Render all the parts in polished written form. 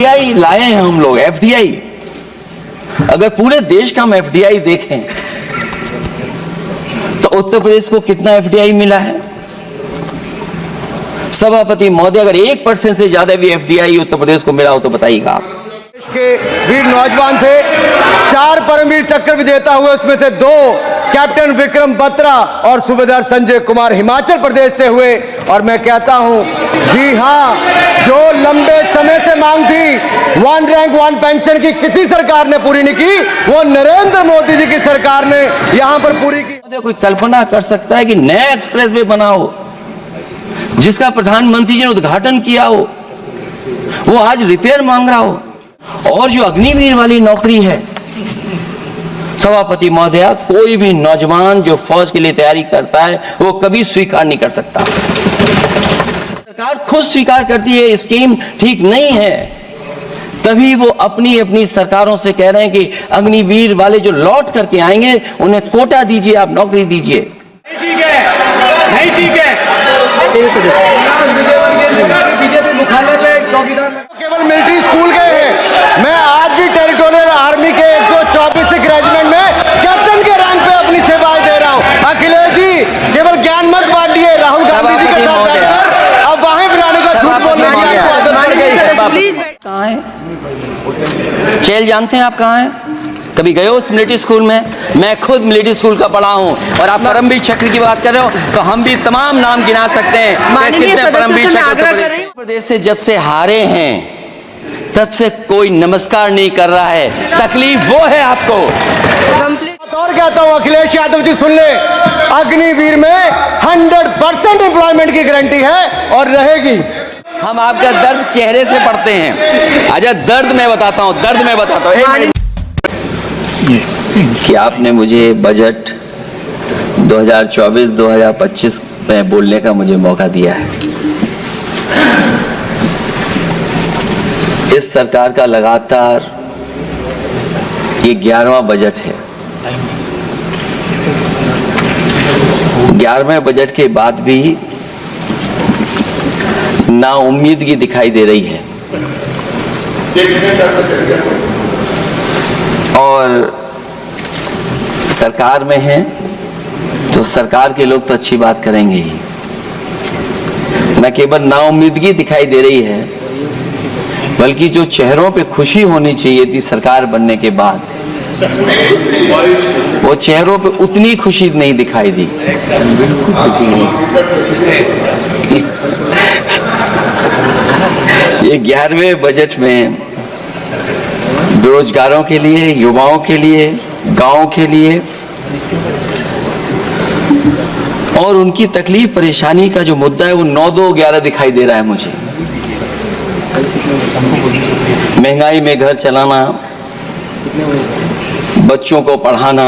FDI लाए हैं हम लोग, एफडीआई। अगर पूरे देश का हम एफडीआई देखें तो उत्तर प्रदेश को कितना एफडीआई मिला है? सभापति महोदय, अगर 1% से ज्यादा भी एफडीआई उत्तर प्रदेश को मिला हो तो बताइएगा आप। देश के वीर नौजवान थे, 4 परमवीर चक्र विजेता हुए, उसमें से 2 कैप्टन विक्रम बत्रा और सूबेदार संजय कुमार हिमाचल प्रदेश से हुए। और मैं कहता हूं, जी हां, जो लंबे समय से मांग थी 1 रैंक 1 पेंशन की, किसी सरकार ने पूरी नहीं की, वो नरेंद्र मोदी जी की सरकार ने यहां पर पूरी की। कोई कल्पना कर सकता है कि नया एक्सप्रेस वे बना हो जिसका प्रधानमंत्री जी ने उद्घाटन किया हो, वो आज रिपेयर मांग रहा हो? और जो अग्निवीर वाली नौकरी है, सभापति महोदय, कोई भी नौजवान जो फौज के लिए तैयारी करता है वो कभी स्वीकार नहीं कर सकता। सरकार खुद स्वीकार करती है स्कीम ठीक नहीं है, तभी वो अपनी अपनी सरकारों से कह रहे हैं कि अग्निवीर वाले जो लौट करके आएंगे उन्हें कोटा दीजिए, आप नौकरी दीजिए। ठीक है, नहीं ठीक है। बीजेपी मुख्यालय पे चौकीदार केवल मिलिट्री स्कूल गए हैं। मैं आज भी टेरिटोरियल आर्मी के 124 रेजिमेंट में कैप्टन के रैंक पे अपनी सेवाएं दे रहा हूं। अखिलेश जी केवल ज्ञान मत बांटिए, राहुल गांधी जी के साथ बैठकर अब वहां बुलाने का झूठ बोलने की आपको आदत पड़ गई है। कहाँ है चेल, जानते हैं आप कहाँ हैं? कभी गए हो उस मिलिट्री स्कूल में? मैं खुद मिलिट्री स्कूल का पढ़ा हूं। और आप परमवीर चक्र की बात कर रहे हो तो हम भी तमाम नाम गिना सकते हैं कितने परमवीर चक्र प्रदेश से जब से हारे हैं तब से कोई नमस्कार नहीं कर रहा है। तकलीफ वो है आपको। और कहता हूं, अखिलेश यादव जी सुन ले, अग्निवीर में 100% एम्प्लॉयमेंट की गारंटी है और रहेगी। हम आपका दर्द चेहरे से पढ़ते हैं। अच्छा, दर्द मैं बताता हूं, दर्द मैं बताता हूं कि आपने मुझे बजट 2024-2025 में बोलने का मुझे मौका दिया है। इस सरकार का लगातार ये 11वां बजट है। 11वें बजट के बाद भी नाउम्मीदगी दिखाई दे रही है और सरकार में है तो सरकार के लोग तो अच्छी बात करेंगे ही, न केवल नाउम्मीदगी दिखाई दे रही है बल्कि जो चेहरों पे खुशी होनी चाहिए थी सरकार बनने के बाद, वो चेहरों पे उतनी खुशी नहीं दिखाई दी। बिल्कुल खुशी नहीं। ये 11वें बजट में बेरोजगारों के लिए, युवाओं के लिए, गांव के लिए और उनकी तकलीफ परेशानी का जो मुद्दा है वो 9-2-11 दिखाई दे रहा है मुझे। महंगाई में घर चलाना, बच्चों को पढ़ाना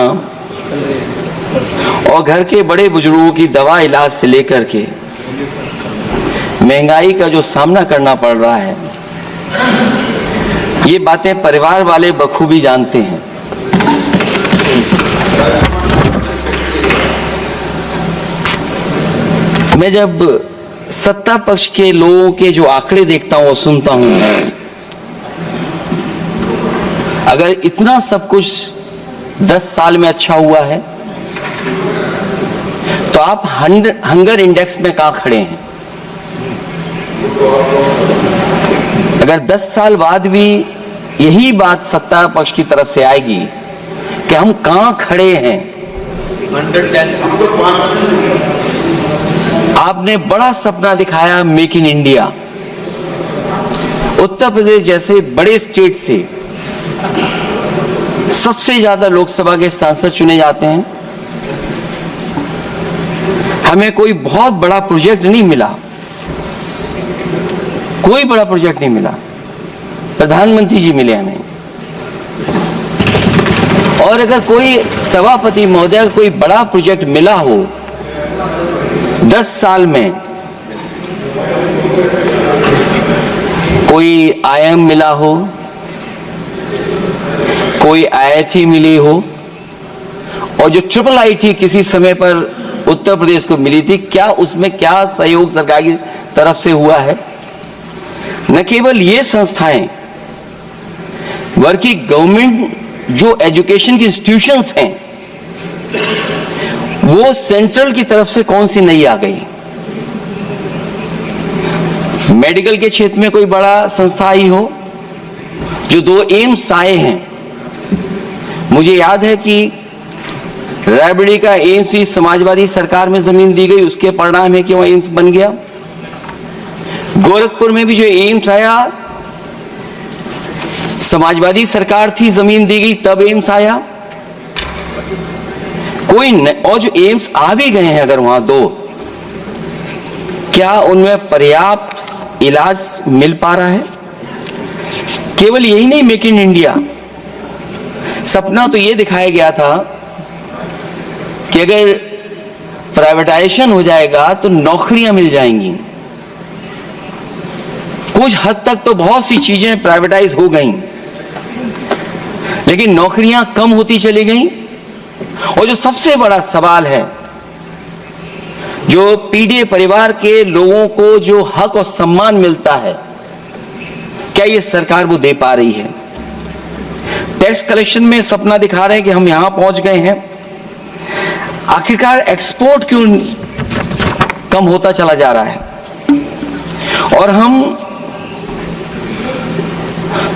और घर के बड़े बुजुर्गों की दवा इलाज से लेकर के महंगाई का जो सामना करना पड़ रहा है, ये बातें परिवार वाले बखूबी जानते हैं। मैं जब सत्ता पक्ष के लोगों के जो आंकड़े देखता हूं और सुनता हूं, अगर इतना सब कुछ 10 साल में अच्छा हुआ है तो आप हंगर इंडेक्स में कहां खड़े हैं? अगर 10 साल बाद भी यही बात सत्ता पक्ष की तरफ से आएगी कि हम कहां खड़े हैं। आपने बड़ा सपना दिखाया make in India. Uttar Pradesh जैसे बड़े स्टेट से सबसे ज्यादा लोकसभा के सांसद चुने जाते हैं। हमें कोई बहुत बड़ा प्रोजेक्ट नहीं मिला, कोई बड़ा प्रोजेक्ट नहीं मिला, प्रधानमंत्री जी मिले हमें। और अगर कोई सभापति महोदय कोई बड़ा प्रोजेक्ट मिला हो 10 साल में, कोई आईआईएम मिला हो, कोई आईआईटी मिली हो और जो ट्रिपल आईटी किसी समय पर उत्तर प्रदेश को मिली थी, क्या उसमें क्या सहयोग सरकार की तरफ से हुआ है? न केवल ये संस्थाएं वर्की गवर्नमेंट जो एजुकेशन की इंस्टीट्यूशंस हैं वो सेंट्रल की तरफ से कौन सी नई आ गई? मेडिकल के क्षेत्र में कोई बड़ा संस्था ही हो, जो 2 एम्स आए हैं। मुझे याद है कि रायबरेली का एम्स भी समाजवादी सरकार में जमीन दी गई, उसके परिणाम है कि वह एम्स बन गया। गोरखपुर में भी जो एम्स आया, समाजवादी सरकार थी, जमीन दी गई, तब एम्स आया। और जो एम्स आ भी गए हैं अगर वहां 2, क्या उनमें पर्याप्त इलाज मिल पा रहा है? केवल यही नहीं, मेक इन इंडिया सपना तो यह दिखाया गया था कि अगर प्राइवेटाइजेशन हो जाएगा तो नौकरियां मिल जाएंगी। कुछ हद तक तो बहुत सी चीजें प्राइवेटाइज हो गई, लेकिन नौकरियां कम होती चली गई। और जो सबसे बड़ा सवाल है, जो पीडीए परिवार के लोगों को जो हक और सम्मान मिलता है, क्या ये सरकार वो दे पा रही है? टैक्स कलेक्शन में सपना दिखा रहे हैं कि हम यहां पहुंच गए हैं। आखिरकार एक्सपोर्ट क्यों कम होता चला जा रहा है? और हम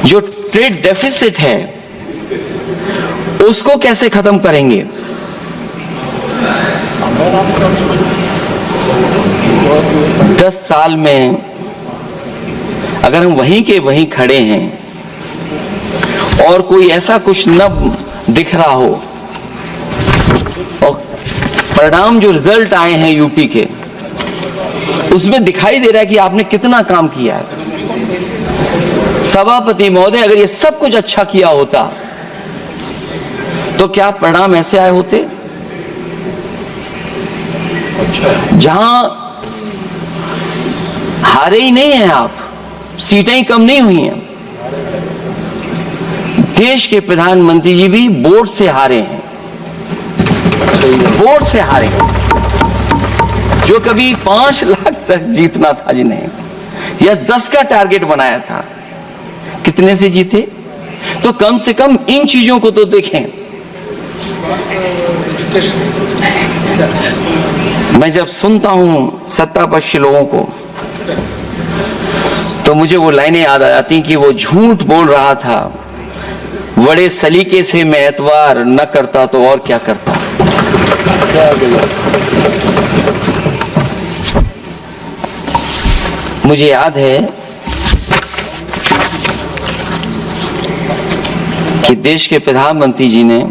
जो ट्रेड डेफिसिट है उसको कैसे खत्म करेंगे? दस साल में अगर हम वहीं के वहीं खड़े हैं और कोई ऐसा कुछ न दिख रहा हो, और परिणाम जो रिजल्ट आए हैं यूपी के, उसमें दिखाई दे रहा है कि आपने कितना काम किया है। सभापति महोदय, अगर ये सब कुछ अच्छा किया होता तो क्या परिणाम ऐसे आए होते? जहां हारे ही नहीं हैं आप, सीटें ही कम नहीं हुई हैं। देश के प्रधानमंत्री जी भी वोट से हारे हैं, वोट से हारे हैं। जो कभी 5 लाख तक जीतना था जिन्हें, या 10 का टारगेट बनाया था, कितने से जीते? तो कम से कम इन चीजों को तो देखें। मैं जब सुनता हूं सत्तापक्ष लोगों को तो मुझे वो लाइनें याद आ जाती कि वो झूठ बोल रहा था, बड़े सलीके से मैं एतवार न करता तो और क्या करता। मुझे याद है कि देश के प्रधानमंत्री जी ने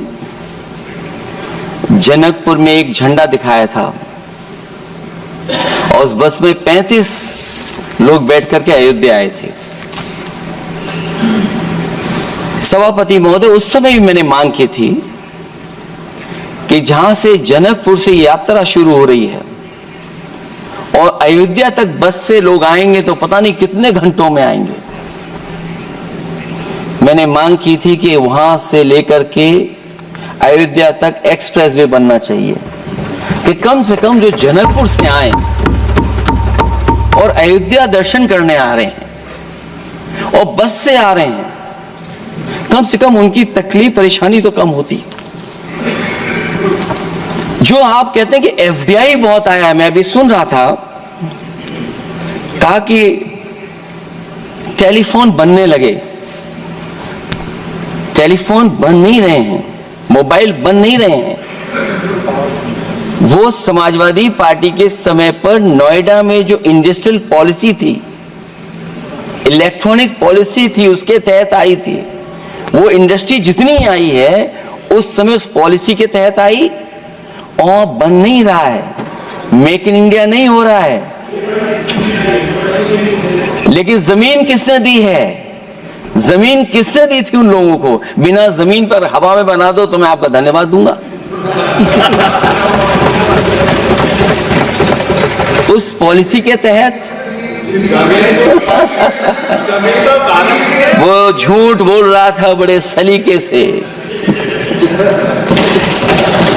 जनकपुर में एक झंडा दिखाया था और उस बस में 35 लोग बैठ करके अयोध्या आए थे। सभापति महोदय, उस समय भी मैंने मांग की थी कि जहां से जनकपुर से यात्रा शुरू हो रही है और अयोध्या तक बस से लोग आएंगे तो पता नहीं कितने घंटों में आएंगे। मैंने मांग की थी कि वहां से लेकर के अयोध्या तक एक्सप्रेस वे बनना चाहिए, कि कम से कम जो जनकपुर से आए और अयोध्या दर्शन करने आ रहे हैं और बस से आ रहे हैं, कम से कम उनकी तकलीफ परेशानी तो कम होती। जो आप कहते हैं कि एफडीआई बहुत आया है, मैं अभी सुन रहा था, कहा कि टेलीफोन बनने लगे। टेलीफोन बन नहीं रहे हैं, मोबाइल बन नहीं रहे हैं। वो समाजवादी पार्टी के समय पर नोएडा में जो इंडस्ट्रियल पॉलिसी थी, इलेक्ट्रॉनिक पॉलिसी थी, उसके तहत आई थी। वो इंडस्ट्री जितनी आई है उस समय उस पॉलिसी के तहत आई और बन नहीं रहा है, मेक इन इंडिया नहीं हो रहा है। लेकिन जमीन किसने दी है? जमीन किसने दी थी उन लोगों को? बिना जमीन पर हवा में बना दो तो मैं आपका धन्यवाद दूंगा। उस पॉलिसी के तहत वो झूठ बोल रहा था बड़े सलीके से।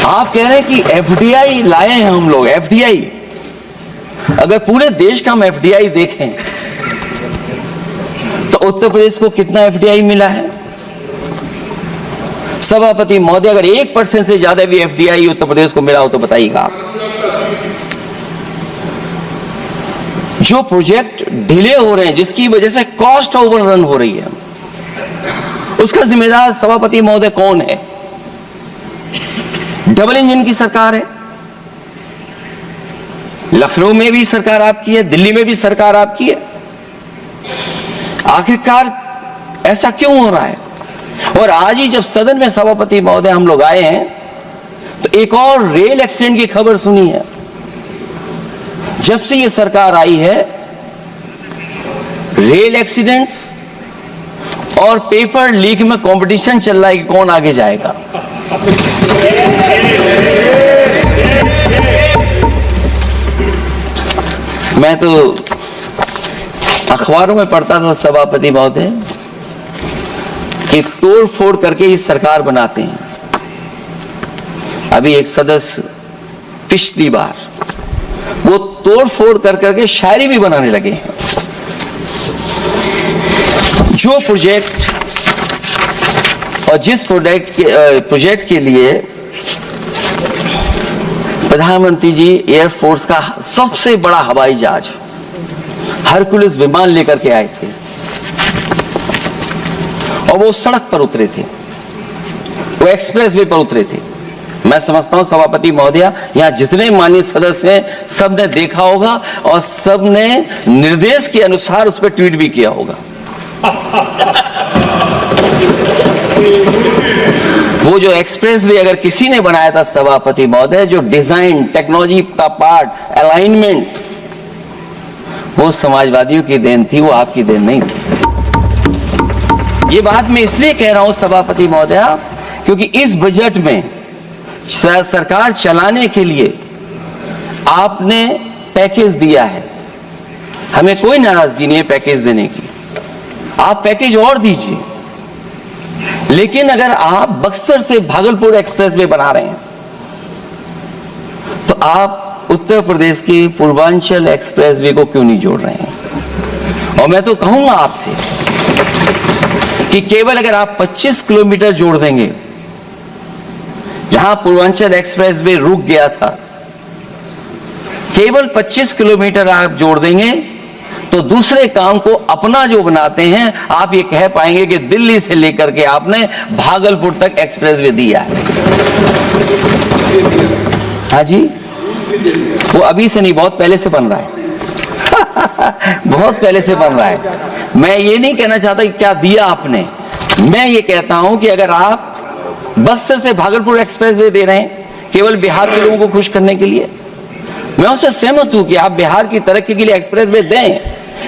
आप कह रहे हैं कि एफडीआई लाए हैं हम लोग। एफडीआई, अगर पूरे देश का हम एफडीआई देखें तो उत्तर प्रदेश को कितना एफडीआई मिला है? सभापति महोदय, अगर 1% से ज्यादा भी एफडीआई उत्तर प्रदेश को मिला हो तो बताइएगा आप। जो प्रोजेक्ट डिले हो रहे हैं, जिसकी वजह से कॉस्ट ओवररन हो रही है, उसका जिम्मेदार सभापति महोदय कौन है? डबल इंजन की सरकार है। लखनऊ में भी सरकार आपकी है, दिल्ली में भी सरकार आपकी है। आखिरकार ऐसा क्यों हो रहा है? और आज ही जब सदन में सभापति महोदय हम लोग आए हैं तो एक और रेल एक्सीडेंट की खबर सुनी है। जब से ये सरकार आई है, रेल एक्सीडेंट्स और पेपर लीक में कंपटीशन चल रहा है कि कौन आगे जाएगा। मैं तो अखबारों में पढ़ता था सभापति महोदय कि तोड़ फोड़ करके ही सरकार बनाते हैं। अभी एक सदस्य पिछली बार वो तोड़ फोड़ कर करके शायरी भी बनाने लगे हैं। जो प्रोजेक्ट और जिस प्रोजेक्ट के लिए प्रधानमंत्री जी एयरफोर्स का सबसे बड़ा हवाई जहाज हरकुलिस विमान लेकर के आए थे और वो सड़क पर उतरे थे, वो एक्सप्रेस वे पर उतरे थे। मैं समझता हूं सभापति महोदय, यहां जितने माननीय सदस्य हैं सबने देखा होगा और सबने निर्देश के अनुसार उस पर ट्वीट भी किया होगा। वो जो एक्सप्रेस वे अगर किसी ने बनाया था सभापति महोदय, जो डिजाइन, टेक्नोलॉजी का पार्ट, अलाइनमेंट, वो समाजवादियों की देन थी, वो आपकी देन नहीं थी। ये बात मैं इसलिए कह रहा हूं सभापति महोदय क्योंकि इस बजट में सरकार चलाने के लिए आपने पैकेज दिया है। हमें कोई नाराजगी नहीं है पैकेज देने की, आप पैकेज और दीजिए। लेकिन अगर आप बक्सर से भागलपुर एक्सप्रेस वे बना रहे हैं तो आप उत्तर प्रदेश की पूर्वांचल एक्सप्रेस वे को क्यों नहीं जोड़ रहे हैं? और मैं तो कहूंगा आपसे कि केवल अगर आप 25 किलोमीटर जोड़ देंगे, जहां पूर्वांचल एक्सप्रेस वे रुक गया था, केवल 25 किलोमीटर आप जोड़ देंगे तो दूसरे काम को अपना जो बनाते हैं, आप ये कह पाएंगे कि दिल्ली से लेकर के आपने भागलपुर तक एक्सप्रेस वे दिया है। हाँ जी, वो अभी से नहीं, बहुत पहले से बन रहा है। बहुत पहले से बन रहा है। मैं ये नहीं कहना चाहता कि क्या दिया आपने, मैं ये कहता हूं कि अगर आप बक्सर से भागलपुर एक्सप्रेस वे दे रहे हैं केवल बिहार के लोगों को खुश करने के लिए, मैं उससे सहमत हूं कि आप बिहार की तरक्की के लिए एक्सप्रेस वे दें,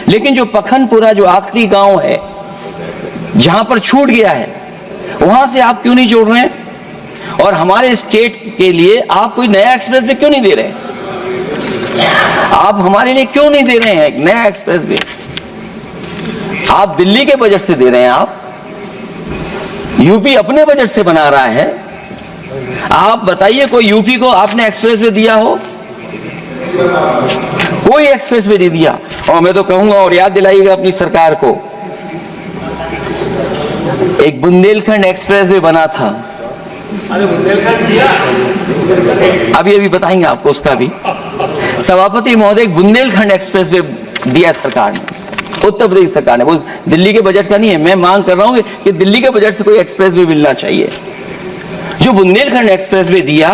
लेकिन जो पखनपुरा, जो आखिरी गांव है जहां पर छूट गया है, वहां से आप क्यों नहीं जोड़ रहे हैं? और हमारे स्टेट के लिए आप कोई नया एक्सप्रेस वे क्यों नहीं दे रहे हैं? आप हमारे लिए क्यों नहीं दे रहे हैं एक नया एक्सप्रेस वे? आप दिल्ली के बजट से दे रहे हैं, आप यूपी अपने बजट से बना रहा है। आप बताइए कोई यूपी को आपने एक्सप्रेस वे दिया हो? कोई एक्सप्रेस वे नहीं दिया। और मैं तो कहूंगा, और याद दिलाइएगा अपनी सरकार को, एक बुंदेलखंड एक्सप्रेस वे बना था, अभी अभी बताएंगे आपको उसका भी। सभापति महोदय, एक बुंदेलखंड एक्सप्रेस वे दिया सरकार ने, उत्तर प्रदेश सरकार ने, वो दिल्ली के बजट का नहीं है। मैं मांग कर रहा हूं कि दिल्ली के बजट से कोई एक्सप्रेस वे मिलना चाहिए। जो बुंदेलखंड एक्सप्रेस वे दिया,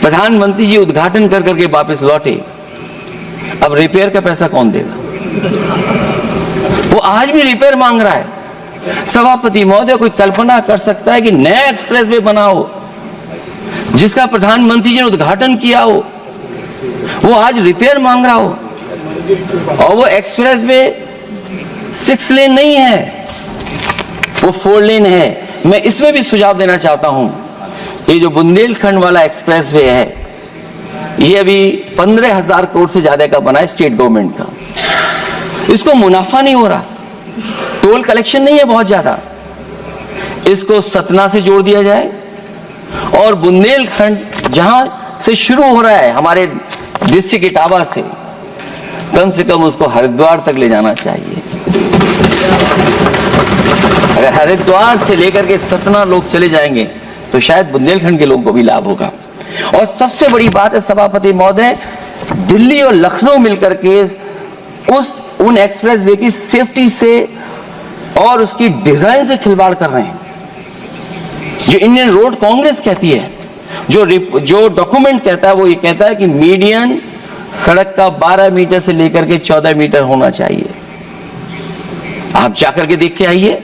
प्रधानमंत्री जी उद्घाटन कर करके वापस लौटे। अब रिपेयर का पैसा कौन देगा? वो आज भी रिपेयर मांग रहा है। सभापति महोदय, कोई कल्पना कर सकता है कि नया एक्सप्रेस वे बना हो जिसका प्रधानमंत्री जी ने उद्घाटन किया हो, वो आज रिपेयर मांग रहा हो? और वो एक्सप्रेस वे 6 लेन नहीं है, वो 4 लेन है। मैं इसमें भी सुझाव देना चाहता हूं, ये जो बुंदेलखंड वाला एक्सप्रेस वे है, ये अभी 15,000 करोड़ से ज्यादा का बना है स्टेट गवर्नमेंट का। इसको मुनाफा नहीं हो रहा, टोल कलेक्शन नहीं है बहुत ज्यादा। इसको सतना से जोड़ दिया जाए और बुंदेलखंड जहां से शुरू हो रहा है हमारे डिस्ट्रिक्ट इटावा से, कम उसको हरिद्वार तक ले जाना चाहिए। अगर हरिद्वार से लेकर के सतना लोग चले जाएंगे तो शायद बुंदेलखंड के लोगों को भी लाभ होगा। और सबसे बड़ी बात है सभापति महोदय, दिल्ली और लखनऊ मिलकर के उन एक्सप्रेसवे की सेफ्टी से और उसकी डिजाइन से खिलवाड़ कर रहे हैं। जो इंडियन रोड कांग्रेस कहती है, जो डॉक्यूमेंट कहता है, वो ये कहता है कि मीडियन सड़क का 12 मीटर से लेकर के 14 मीटर होना चाहिए। आप जाकर के देख के आइए,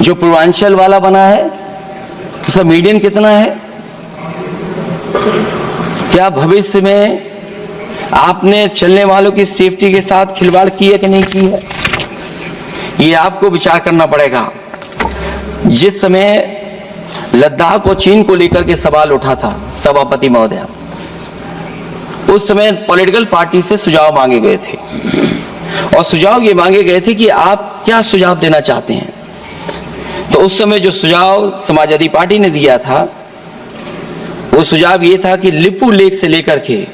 जो पूर्वांचल वाला बना है उसका मीडियन कितना है? क्या भविष्य में आपने चलने वालों की सेफ्टी के साथ खिलवाड़ की है कि नहीं की है? ये आपको विचार करना पड़ेगा। जिस समय लद्दाख और चीन को लेकर के सवाल उठा था सभापति महोदय, उस समय पॉलिटिकल पार्टी से सुझाव मांगे गए थे और सुझाव ये मांगे गए थे कि आप क्या सुझाव देना चाहते हैं। तो उस समय जो सुझाव समाजवादी पार्टी ने दिया था, वो सुझाव ये था कि लिपू लेक से लेकर के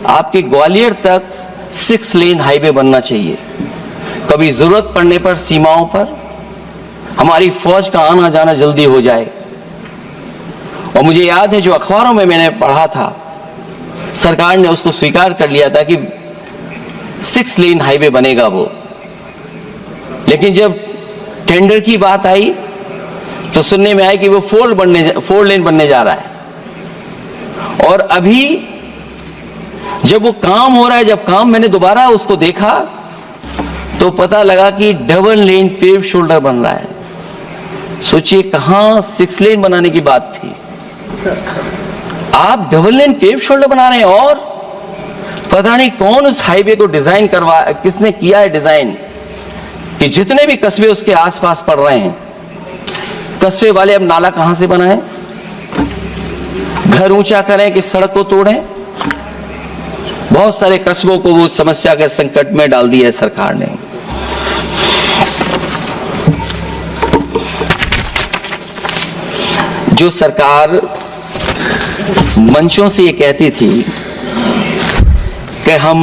आपके ग्वालियर तक 6 लेन हाईवे बनना चाहिए। कभी जरूरत पड़ने पर सीमाओं पर हमारी फौज का आना जाना जल्दी हो जाए। और मुझे याद है जो अखबारों में मैंने पढ़ा था, सरकार ने उसको स्वीकार कर लिया था कि 6 लेन हाईवे बनेगा वो। लेकिन जब टेंडर की बात आई तो सुनने में आया कि वो 4 लेन बनने जा रहा है। और अभी जब वो काम हो रहा है, जब काम मैंने दोबारा उसको देखा तो पता लगा कि डबल लेन पेव शोल्डर बन रहा है। सोचिए कहां 6 लेन बनाने की बात थी, आप डबल लेन पेव शोल्डर बना रहे हैं। और पता नहीं कौन उस हाईवे को डिजाइन किसने किया है डिजाइन, कि जितने भी कस्बे उसके आसपास पड़ रहे हैं, कस्बे वाले अब नाला कहां से बनाएं, घर ऊंचा करें कि सड़क को तोड़ें। बहुत सारे कस्बों को वो समस्या के संकट में डाल दिया है सरकार ने। जो सरकार मंचों से ये कहती थी कि हम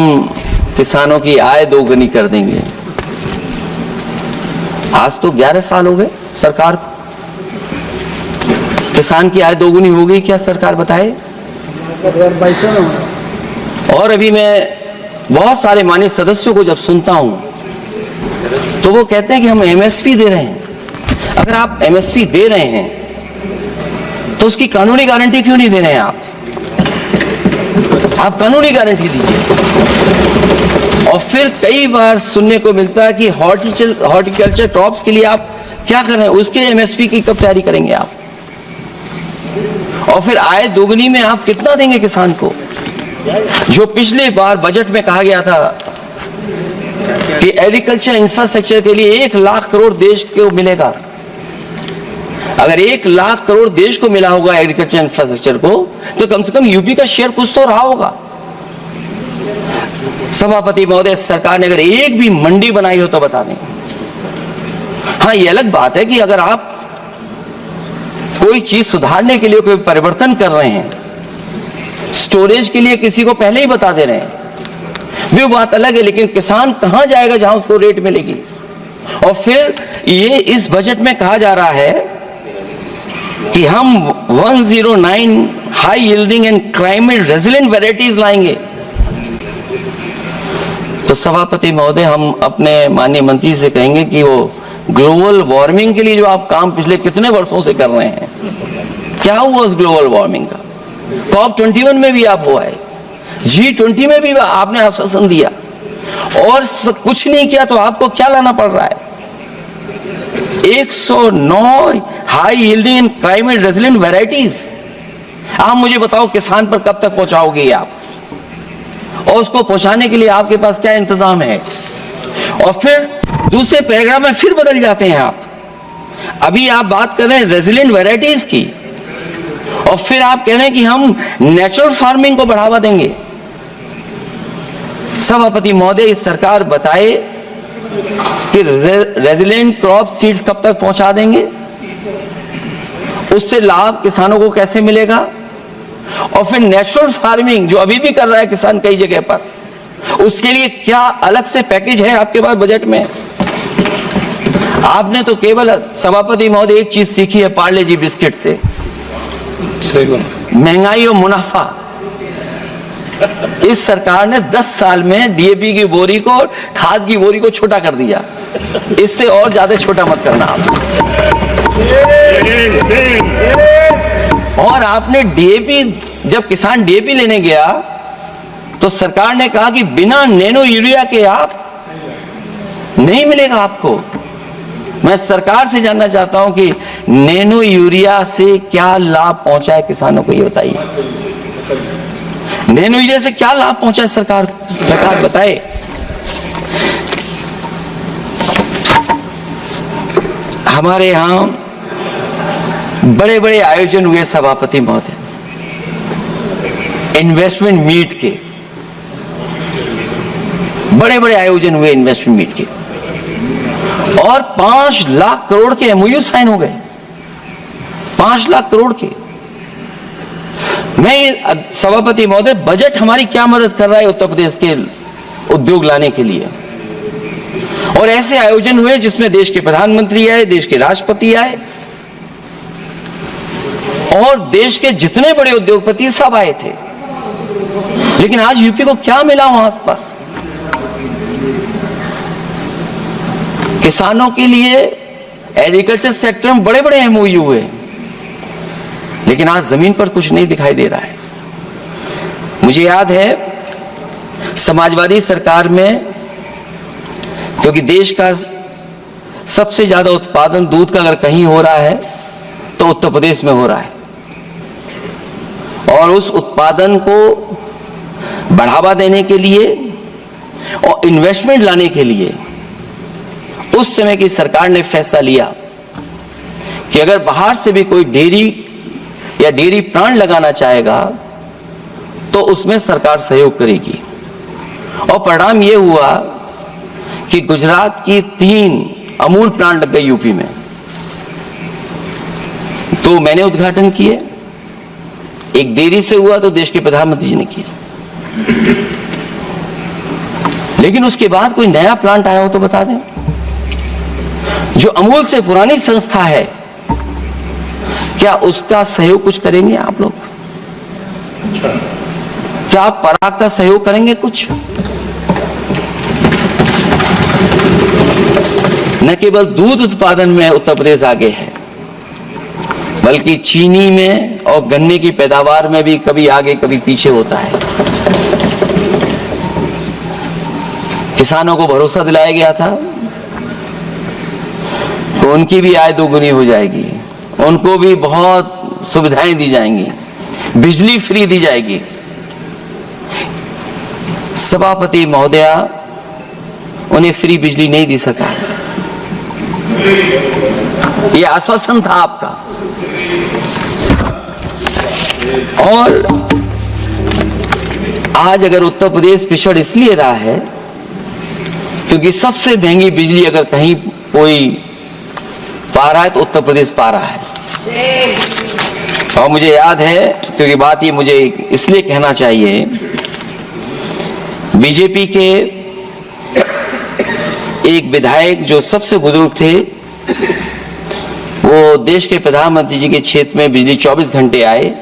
किसानों की आय दोगुनी कर देंगे, आज तो 11 साल हो गए सरकार को। किसान की आय दोगुनी हो गई क्या सरकार बताए? और अभी मैं बहुत सारे माननीय सदस्यों को जब सुनता हूं तो वो कहते हैं कि हम एमएसपी दे रहे हैं। अगर आप एमएसपी दे रहे हैं तो उसकी कानूनी गारंटी क्यों नहीं दे रहे हैं आप कानूनी गारंटी दीजिए। और फिर कई बार सुनने को मिलता है कि हॉर्टिकल्चर क्रॉप्स के लिए आप क्या कर रहे हैं, उसके एमएसपी की कब तैयारी करेंगे आप? और फिर आय दोगुनी में आप कितना देंगे किसान को? जो पिछले बार बजट में कहा गया था कि एग्रीकल्चर इंफ्रास्ट्रक्चर के लिए 1 लाख करोड़ देश को मिलेगा। अगर 1 लाख करोड़ देश को मिला होगा एग्रीकल्चर इंफ्रास्ट्रक्चर को, तो कम से कम यूपी का शेयर कुछ तो रहा होगा। सभापति महोदय, सरकार ने अगर एक भी मंडी बनाई हो तो बता दें। हाँ, ये अलग बात है कि अगर आप कोई चीज सुधारने के लिए कोई परिवर्तन कर रहे हैं, स्टोरेज के लिए किसी को पहले ही बता दे रहे हैं, वो बात अलग है। लेकिन किसान कहां जाएगा जहां उसको रेट मिलेगी? और फिर ये इस बजट में कहा जा रहा है कि हम 109 high yielding and climate resilient varieties लाएंगे। तो सभापति महोदय, हम अपने माननीय मंत्री से कहेंगे कि वो ग्लोबल वार्मिंग के लिए जो आप काम पिछले कितने वर्षों से कर रहे हैं, क्या हुआ उस ग्लोबल वार्मिंग का? COP21 में भी आप हुआ है, G20 में भी आपने आश्वासन दिया और कुछ नहीं किया, तो आपको क्या लाना पड़ रहा है? 109 high yielding and climate resilient varieties. आप मुझे बताओ किसान पर कब तक पहुंचाओगे आप? और उसको पहुंचाने के लिए आपके पास क्या इंतजाम है? और फिर दूसरे पैराग्राफ में फिर बदल जाते हैं आप। अभी आप बात कर रहे हैं रेजिलेंट वैरायटीज की और फिर आप कह रहे हैं कि हम नेचुरल फार्मिंग को बढ़ावा देंगे। सभापति महोदय, इस सरकार बताए कि रेजिलेंट क्रॉप सीड्स कब तक पहुंचा देंगे, उससे लाभ किसानों को कैसे मिलेगा? और फिर नेचुरल फार्मिंग जो अभी भी कर रहा है किसान कई जगह पर, उसके लिए क्या अलग से पैकेज है आपके पास बजट में? आपने तो केवल सभापति महोदय एक चीज सीखी है पार्ले जी बिस्किट से, महंगाई और मुनाफा। इस सरकार ने 10 साल में डीएपी की बोरी को, खाद की बोरी को छोटा कर दिया। इससे और ज्यादा छोटा मत करना आप। और आपने डीएपी, जब किसान डीएपी लेने गया तो सरकार ने कहा कि बिना नैनो यूरिया के आप नहीं मिलेगा आपको। मैं सरकार से जानना चाहता हूं कि नैनो यूरिया से क्या लाभ पहुंचा है किसानों को, ये बताइए। नैनो यूरिया से क्या लाभ पहुंचा है सरकार बताए। हमारे यहां बड़े बड़े आयोजन हुए सभापति महोदय, इन्वेस्टमेंट मीट के बड़े बड़े आयोजन हुए इन्वेस्टमेंट मीट के, और 5 लाख करोड़ के एमओयू साइन हो गए। 5 लाख करोड़ के। मैं सभापति महोदय, बजट हमारी क्या मदद कर रहा है उत्तर प्रदेश के उद्योग लाने के लिए। और ऐसे आयोजन हुए जिसमें देश के प्रधानमंत्री आए, देश के राष्ट्रपति आए, और देश के जितने बड़े उद्योगपति सब आए थे। लेकिन आज यूपी को क्या मिला वहां पर? किसानों के लिए एग्रीकल्चर सेक्टर में बड़े बड़े एमओयू हुए, लेकिन आज जमीन पर कुछ नहीं दिखाई दे रहा है। मुझे याद है समाजवादी सरकार में, क्योंकि देश का सबसे ज्यादा उत्पादन दूध का अगर कहीं हो रहा है तो उत्तर प्रदेश में हो रहा है, और उस उत्पादन को बढ़ावा देने के लिए और इन्वेस्टमेंट लाने के लिए उस समय की सरकार ने फैसला लिया कि अगर बाहर से भी कोई डेयरी या डेयरी प्लांट लगाना चाहेगा तो उसमें सरकार सहयोग करेगी। और परिणाम यह हुआ कि गुजरात की 3 अमूल प्लांट लग गए यूपी में। तो मैंने उद्घाटन किए, एक डेयरी से हुआ तो देश के प्रधानमंत्री जी ने किया। लेकिन उसके बाद कोई नया प्लांट आया हो तो बता दें। जो अमूल से पुरानी संस्था है, क्या उसका सहयोग कुछ करेंगे आप लोग? क्या आप पराग का सहयोग करेंगे कुछ? न केवल दूध उत्पादन में उत्तर प्रदेश आगे है, बल्कि चीनी में और गन्ने की पैदावार में भी कभी आगे कभी पीछे होता है। किसानों को भरोसा दिलाया गया था कि उनकी भी आय 2 गुनी हो जाएगी, उनको भी बहुत सुविधाएं दी जाएंगी, बिजली फ्री दी जाएगी। सभापति महोदया, उन्हें फ्री बिजली नहीं दी सरकार। यह आश्वासन था आपका। और आज अगर उत्तर प्रदेश पिछड़ इसलिए रहा है क्योंकि सबसे महंगी बिजली अगर कहीं कोई पा रहा है तो उत्तर प्रदेश पा रहा है। और मुझे याद है, क्योंकि बात ये मुझे इसलिए कहना चाहिए, बीजेपी के एक विधायक जो सबसे बुजुर्ग थे, वो देश के प्रधानमंत्री जी के क्षेत्र में बिजली 24 घंटे आए,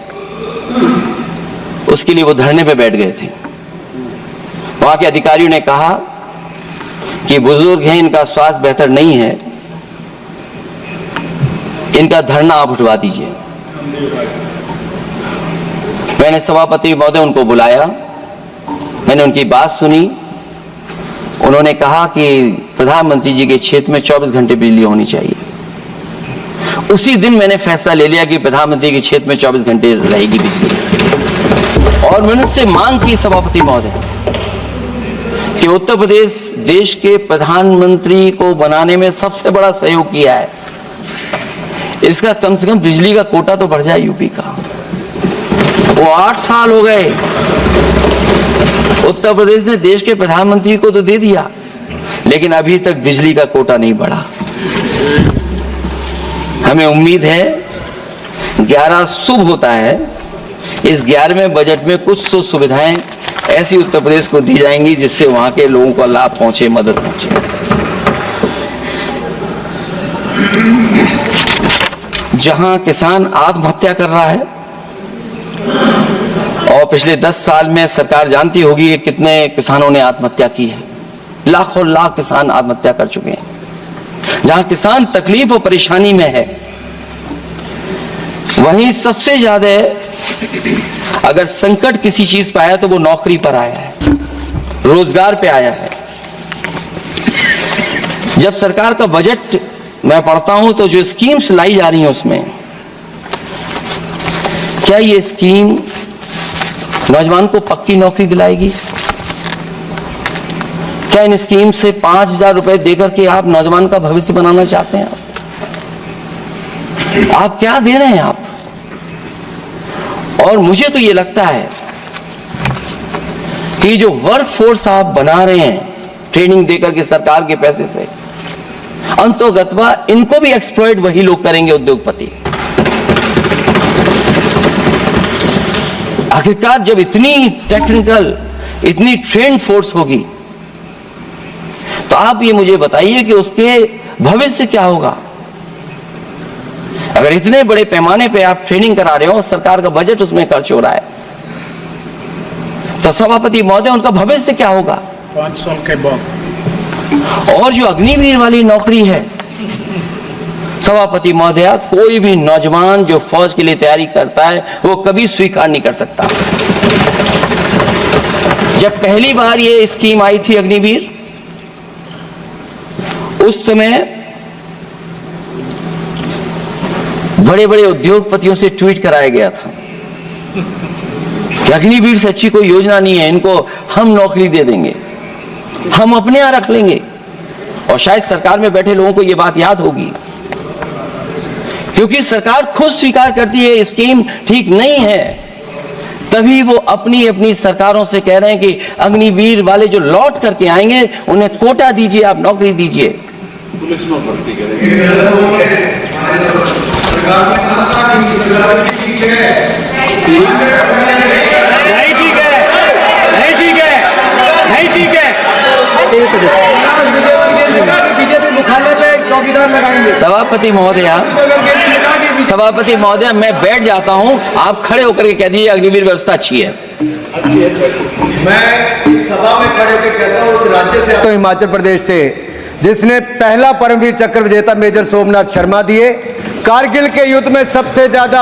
उसके लिए वो धरने पे बैठ गए थे। वहां के अधिकारियों ने कहा कि बुजुर्ग हैं, इनका स्वास्थ्य बेहतर नहीं है, इनका धरना आप उठवा दीजिए। मैंने सभापति महोदय उनको बुलाया, मैंने उनकी बात सुनी। उन्होंने कहा कि प्रधानमंत्री जी के क्षेत्र में 24 घंटे बिजली होनी चाहिए। उसी दिन मैंने फैसला ले लिया कि प्रधानमंत्री के क्षेत्र में 24 घंटे रहेगी बिजली। और मैंने उससे मांग की सभापति महोदय कि उत्तर प्रदेश देश के प्रधानमंत्री को बनाने में सबसे बड़ा सहयोग किया है, इसका कम से कम बिजली का कोटा तो बढ़ जाए यूपी का। वो 8 साल हो गए, उत्तर प्रदेश ने देश के प्रधानमंत्री को तो दे दिया, लेकिन अभी तक बिजली का कोटा नहीं बढ़ा। हमें उम्मीद है 11 शुभ होता है, इस 11वें बजट में कुछ तो सुविधाएं ऐसी उत्तर प्रदेश को दी जाएंगी जिससे वहां के लोगों को लाभ पहुंचे, मदद पहुंचे। जहां किसान आत्महत्या कर रहा है, और पिछले 10 साल में सरकार जानती होगी कि कितने किसानों ने आत्महत्या की है, लाखों लाख किसान आत्महत्या कर चुके हैं। जहां किसान तकलीफ और परेशानी में है, वहीं सबसे ज्यादा अगर संकट किसी चीज पर आया तो वो नौकरी पर आया है, रोजगार पे आया है। जब सरकार का बजट मैं पढ़ता हूं तो जो स्कीम्स लाई जा रही हैं उसमें, क्या ये स्कीम नौजवान को पक्की नौकरी दिलाएगी? क्या इन स्कीम से 5,000 रुपए देकर के आप नौजवान का भविष्य बनाना चाहते हैं? आप क्या दे रहे हैं आप? और मुझे तो ये लगता है कि जो वर्क फोर्स आप बना रहे हैं ट्रेनिंग देकर के सरकार के पैसे से, अंतोगत्वा इनको भी एक्सप्लॉइट वही लोग करेंगे, उद्योगपति। आखिरकार जब इतनी टेक्निकल, इतनी ट्रेन फोर्स होगी, तो आप ये मुझे बताइए कि उसके भविष्य क्या होगा? अगर इतने बड़े पैमाने पे आप ट्रेनिंग करा रहे हो, सरकार का बजट उसमें खर्च हो रहा है, तो सभापति महोदय उनका भविष्य क्या होगा 5 साल के बाद? और जो अग्निवीर वाली नौकरी है, सभापति महोदय, कोई भी नौजवान जो फौज के लिए तैयारी करता है वो कभी स्वीकार नहीं कर सकता। जब पहली बार ये स्कीम आई थी अग्निवीर, उस समय बड़े बड़े उद्योगपतियों से ट्वीट कराया गया था कि अग्निवीर से अच्छी कोई योजना नहीं है, इनको हम नौकरी दे देंगे, हम अपने यहां रख लेंगे। और शायद सरकार में बैठे लोगों को यह बात याद होगी, क्योंकि सरकार खुद स्वीकार करती है स्कीम ठीक नहीं है, तभी वो अपनी अपनी सरकारों से कह रहे हैं कि अग्निवीर वाले जो लौट करके आएंगे उन्हें कोटा दीजिए, आप नौकरी दीजिए। पुलिस में भर्ती करेंगे। सभापति महोदय, मैं बैठ जाता हूं, आप खड़े होकर के कह दीजिए अग्निवीर व्यवस्था अच्छी है। मैं इस सभा में खड़े होकर कहता हूं, उस राज्य से तो हिमाचल प्रदेश से जिसने पहला परमवीर चक्र विजेता मेजर सोमनाथ शर्मा दिए, कारगिल के युद्ध में सबसे ज्यादा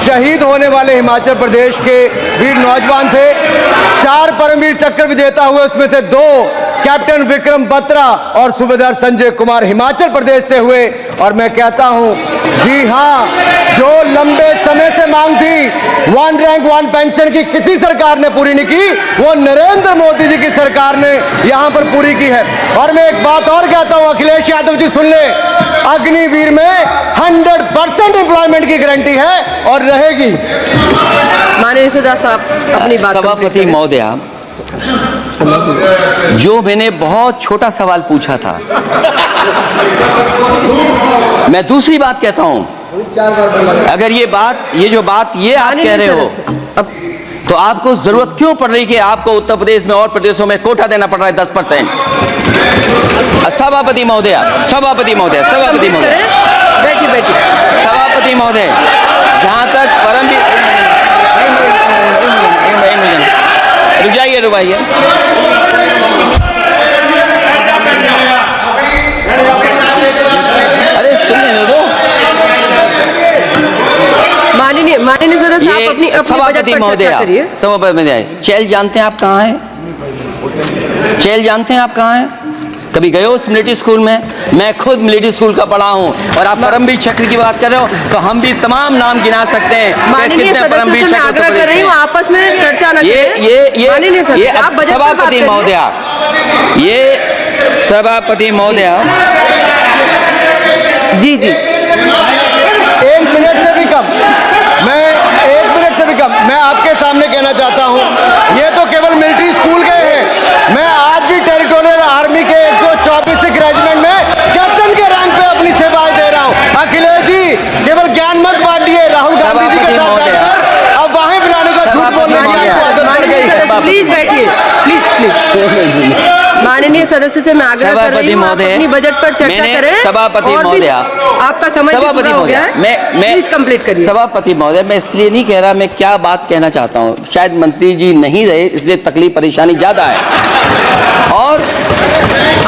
शहीद होने वाले हिमाचल प्रदेश के वीर नौजवान थे। 4 परमवीर चक्र विजेता हुए, उसमें से 2 कैप्टन विक्रम बत्रा और सूबेदार संजय कुमार हिमाचल प्रदेश से हुए। और मैं कहता हूं, जी हां, जो लंबे समय से मांग थी 1 रैंक 1 पेंशन की, किसी सरकार ने पूरी नहीं की, वो नरेंद्र मोदी जी की सरकार ने यहां पर पूरी की है। और मैं एक बात और कहता हूं, अखिलेश यादव जी सुन ले, अग्निवीर में 100% एम्प्लॉयमेंट की गारंटी है और रहेगी। माननीय सदस्य साहब अपनी बात। सभापति महोदय, जो मैंने बहुत छोटा सवाल पूछा था, मैं दूसरी बात कहता हूं, अगर ये जो बात आप कह रहे हो, तो आपको जरूरत क्यों पड़ रही कि आपको उत्तर प्रदेश में और प्रदेशों में कोटा देना पड़ रहा है 10%? सभापति महोदय, बैठिए। सभापति महोदय, जहां तक परमवीर, रुक जाइए, अरे सुनने दो। माननीय सदस्य आप अपनी सभापति महोदय, चैल जानते हैं आप कहाँ हैं? चैल जानते हैं आप कहाँ हैं? कभी गए हो उस मिलिट्री स्कूल में? मैं खुद मिलिट्री स्कूल का पढ़ा हूँ। और आप परमवीर चक्र की बात कर रहे हो, तो हम भी तमाम नाम गिना सकते हैं। माननीय सदस्य से मैं आग्रह कर रही हूँ, आपस में चर्चा न करें। माननीय सदस्य, आप बजट पर बात सभापति महोदय, सभापति महोदय, जी 1 मिनट से भी कम, मैं आपके सामने कहना चाहता हूं, ये तो केवल मिलिट्री स्कूल गए हैं। मैं आज भी टेरिटोरियल आर्मी के 124 रेजिमेंट में कैप्टन के रैंक पे अपनी सेवाएं दे रहा हूं। अखिलेश जी, केवल ज्ञान मत बांटिए, राहुल गांधी जी के साथ बैठकर अब वहां बुलाने का झूठ बोलने की आपको आदत पड़ गई है। प्लीज बैठिए, प्लीज। माननीय सदस्य से मैं आग्रह कर रही हूँ, आप अपनी बजट पर चर्चा करें। सभापति और भी महोदय, आपका समय भी पूरा हो गया है, मैं प्लीज कंप्लीट करिए। सभापति महोदय, मैं इसलिए नहीं कह रहा, मैं क्या बात कहना चाहता हूँ, शायद मंत्री जी नहीं रहे इसलिए तकलीफ परेशानी ज्यादा है। और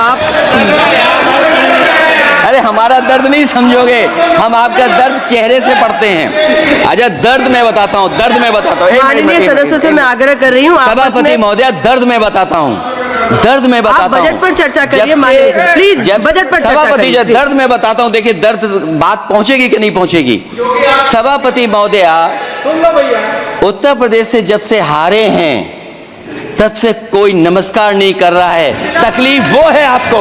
आप अरे हमारा दर्द नहीं समझोगे, हम आपका दर्द चेहरे से पढ़ते हैं। अच्छा दर्द मैं बताता हूँ, दर्द मैं बताता हूँ। माननीय सदस्यों से मैं आग्रह कर रही हूँ, सभापति महोदय, दर्द मैं बताता हूँ, दर्द मैं बताता हूँ। बजट पर चर्चा करिए प्लीज, बजट पर सभापति जी, दर्द मैं बताता हूँ। देखिए दर्द बात पहुंचेगी कि नहीं पहुंचेगी। सभापति महोदय, उत्तर प्रदेश से जब से हारे हैं तब से कोई नमस्कार नहीं कर रहा है। तकलीफ वो है आपको।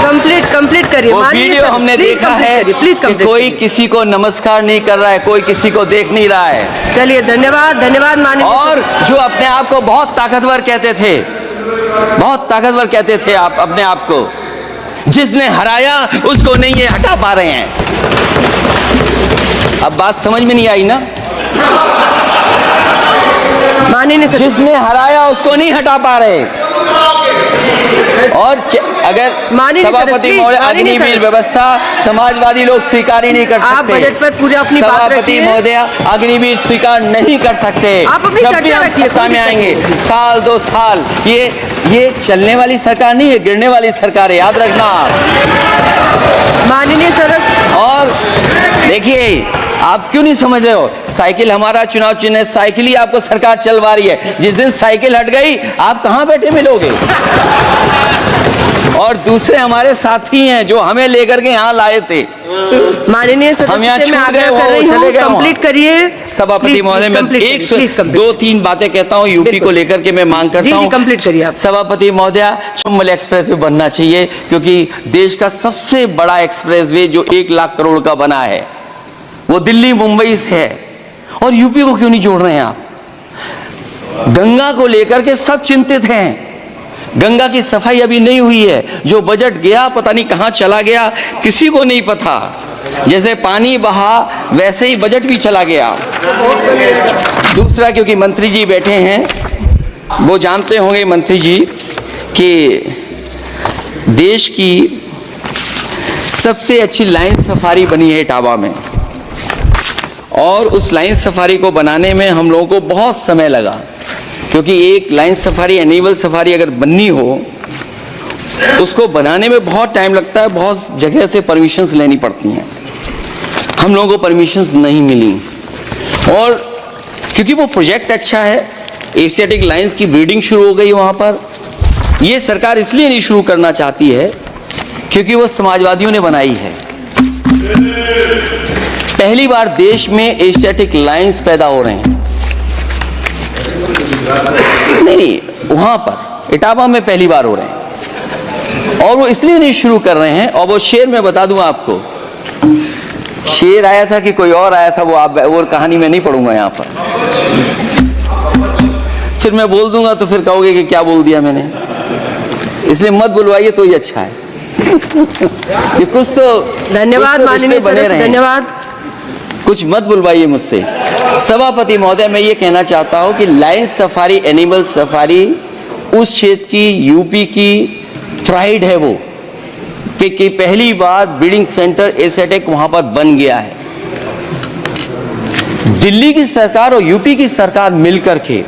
कंप्लीट करिए। वो वीडियो हमने देखा है कि कोई किसी को नमस्कार नहीं कर रहा है, कोई किसी को देख नहीं रहा है। चलिए, धन्यवाद माननीय। और जो अपने आप को बहुत ताकतवर कहते थे, बहुत ताकतवर कहते थे आप अपने आप को, जिसने हराया उसको नहीं ये हटा पा रहे हैं। अब बात समझ में नहीं आई ना? माननीय जिसने हराया उसको नहीं हटा पा रहे। और अगर सभापति महोदय, अग्निवीर व्यवस्था समाजवादी लोग स्वीकार ही नहीं कर सकते। आप बजट पर पूरी अपनी बात रखिए। सभापति महोदय, अग्निवीर स्वीकार नहीं कर सकते। आप अपनी जब भी हम सत्ता में आएंगे, साल 2 साल, ये चलने वाली सरकार नहीं है, गिरने वाली सरकार है, याद रखना। माननीय सदस्य, और देखिए आप क्यों नहीं समझ रहे हो, साइकिल हमारा चुनाव चिन्ह है, साइकिल ही आपको सरकार चलवा रही है। जिस दिन साइकिल हट गई आप कहां बैठे मिलोगे। और दूसरे हमारे साथी हैं जो हमें लेकर के यहाँ लाए थे। माननीय सदस्य, मैं आग्रह कर रही हूँ, कंप्लीट करिए। सभापति महोदय, मैं 2-3 बातें कहता हूँ यूपी को लेकर के, मैं मांग करता हूँ। कंप्लीट करिए आप। सभापति महोदय, चंबल एक्सप्रेस वे बनना चाहिए, क्योंकि देश का सबसे बड़ा एक्सप्रेस वे जो 1 लाख करोड़ का बना है वो दिल्ली मुंबई से है। और यूपी को क्यों नहीं जोड़ रहे हैं आप? गंगा को लेकर के सब चिंतित हैं। गंगा की सफाई अभी नहीं हुई है। जो बजट गया पता नहीं कहां चला गया, किसी को नहीं पता। जैसे पानी बहा वैसे ही बजट भी चला गया। दूसरा, क्योंकि मंत्री जी बैठे हैं, वो जानते होंगे मंत्री जी कि देश की सबसे अच्छी लाइन सफारी बनी है इटावा में। और उस लाइन सफारी को बनाने में हम लोगों को बहुत समय लगा, क्योंकि एक लाइन सफारी, एनिमल सफारी अगर बननी हो उसको बनाने में बहुत टाइम लगता है, बहुत जगह से परमिशंस लेनी पड़ती हैं। हम लोगों को परमिशंस नहीं मिली। और क्योंकि वो प्रोजेक्ट अच्छा है, एशियाटिक लाइन्स की ब्रीडिंग शुरू हो गई वहाँ पर। ये सरकार इसलिए नहीं शुरू करना चाहती है क्योंकि वो समाजवादियों ने बनाई है। पहली बार देश में एशियाटिक लाइन्स पैदा हो रहे हैं। नहीं, वहां पर इटावा में पहली बार हो रहे हैं। और वो इसलिए नहीं शुरू कर रहे हैं। और वो शेर मैं बता दूं आपको, शेर आया था कि कोई और आया था, वो कहानी में नहीं पढ़ूंगा यहाँ पर। फिर मैं बोल दूंगा तो फिर कहोगे कि क्या बोल दिया मैंने, इसलिए मत बुलवाइए तो ही अच्छा है। ये कुछ तो धन्यवाद माननीय सदस्य, धन्यवाद। कुछ मत बुलवाइए मुझसे। सभापति महोदय, मैं ये कहना चाहता हूं कि लाइन सफारी, एनिमल सफारी उस क्षेत्र की, यूपी की प्राइड है वो, कि पहली बार ब्रीडिंग सेंटर एशियाटिक वहां पर बन गया है। दिल्ली की सरकार और यूपी की सरकार मिलकर के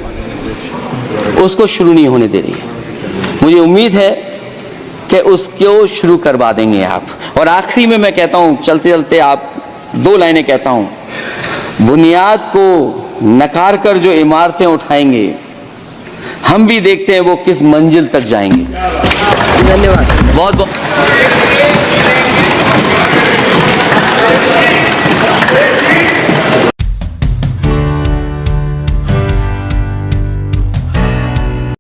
उसको शुरू नहीं होने दे रही है। मुझे उम्मीद है कि उसको शुरू करवा देंगे आप। और आखिरी में मैं कहता हूं, चलते चलते आप 2 लाइनें कहता हूं। बुनियाद को नकार कर जो इमारतें उठाएंगे, हम भी देखते हैं वो किस मंजिल तक जाएंगे। धन्यवाद। बहुत बहुत